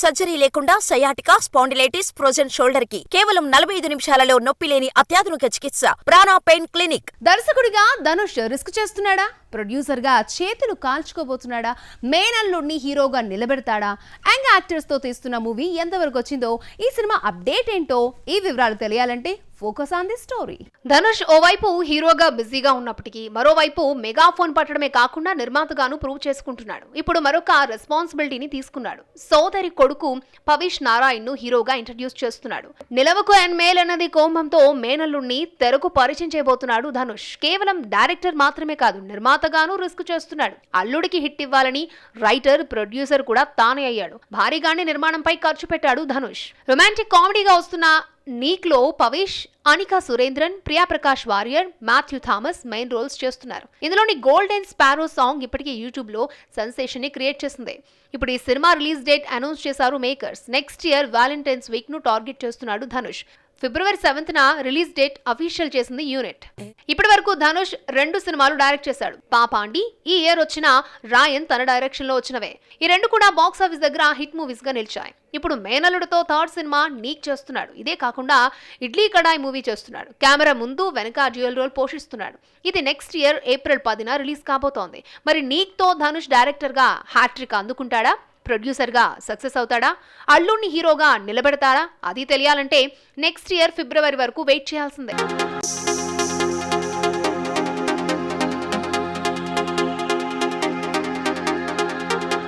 Surgery లేకుండా sciatica, spondylitis, frozen shoulder కి కేవలం 45 నిమిషాలలో నొప్పి లేని అత్యాధునిక చికిత్స ప్రాణ పెయిన్ క్లినిక్. దర్శకుడిగా ధనుష్ రిస్క్ చేస్తున్నాడా? ప్రొడ్యూసర్ గా చేతులు కాల్చుకోబోతున్నాడా? మేనల్లుడిని హీరోగా నిలబెడతాడా? యంగ్ యాక్టర్స్ తో తీస్తున్న మూవీ ఎంతవరకు వచ్చిందో, ఈ సినిమా అప్డేట్ ఏంటో, ఈ వివరాలు తెలియాలంటే focus on the story. Dhanush ఓవైపు హీరోగా బిజీగా ఉన్నప్పటికీ మరోవైపు మెగాఫోన్ పట్టడమే కాకుండా నిర్మాతగాను ప్రూవ్ చేసుకుంటున్నాడు. ఇప్పుడు మరొక రెస్పాన్సిబిలిటీని తీసుకున్నాడు. సోదరి కొడుకు పవిష్ నారాయణ్ ను హీరోగా ఇంట్రడ్యూస్ చేస్తున్నాడు. నిలవకు ఎన్మేల్ అన్నది కోంబంతో మేనల్లుడిని తెరకు పరిచయం చేయబోతున్నాడు ధనుష్. కేవలం డైరెక్టర్ మాత్రమే కాదు, నిర్మాతగాను రిస్క్ చేస్తున్నాడు. అల్లుడికి హిట్ ఇవ్వాలని రైటర్, ప్రొడ్యూసర్ కూడా తానే అయ్యాడు. భారీగానే నిర్మాణంపై ఖర్చు పెట్టాడు ధనుష్. రొమాంటిక్ కామెడీగా వస్తున్న నీక్ లో పవిష్, అనికా సురేంద్రన్, ప్రియా ప్రకాష్ వారియర్, మాథ్యూ థామస్ మెయిన్ రోల్స్ చేస్తున్నారు. ఇందులోని గోల్డెన్ స్పారో సాంగ్ ఇప్పటికే యూట్యూబ్ లో సెన్సేషన్ ని క్రియేట్ చేసింది. ఇప్పుడు ఈ సినిమా రిలీజ్ డేట్ అనౌన్స్ చేశారు makers. Next year Valentine's week ను టార్గెట్ చేస్తున్నాడు ధనుష్. ఫిబ్రవరి 7న రిలీజ్ డేట్ అఫీషియల్ చేసింది యూనిట్. ఇప్పటి వరకు ధనుష్ 2 సినిమాలు డైరెక్ట్ చేశాడు. పాపాండి, ఈ ఇయర్ వచ్చిన రాయన్ తన డైరెక్షన్ లో వచ్చినవే. ఈ 2 కూడా బాక్స్ ఆఫీస్ దగ్గర హిట్ మూవీస్ గా నిలిచాయి. ఇప్పుడు మేనల్లుడితో థర్డ్ సినిమా నీక్ చేస్తున్నాడు. ఇదే కాకుండా ఇడ్లీ కడాయ్ మూవీ చేస్తున్నాడు. కెమెరా ముందు వెనక డ్యూయల్ రోల్ పోషిస్తున్నాడు. ఇది నెక్స్ట్ ఇయర్ ఏప్రిల్ 10న రిలీజ్ కాబోతోంది. మరి నీక్ తో ధనుష్ డైరెక్టర్ గా హ్యాట్రిక్ అందుకుంటాడా? ప్రొడ్యూసర్ గా సక్సెస్ అవుతాడా? అల్లుడిని హీరోగా నిలబెడతాడా? అది తెలియాలంటే నెక్స్ట్ ఇయర్ ఫిబ్రవరి వరకు వెయిట్ చేయాల్సిందే.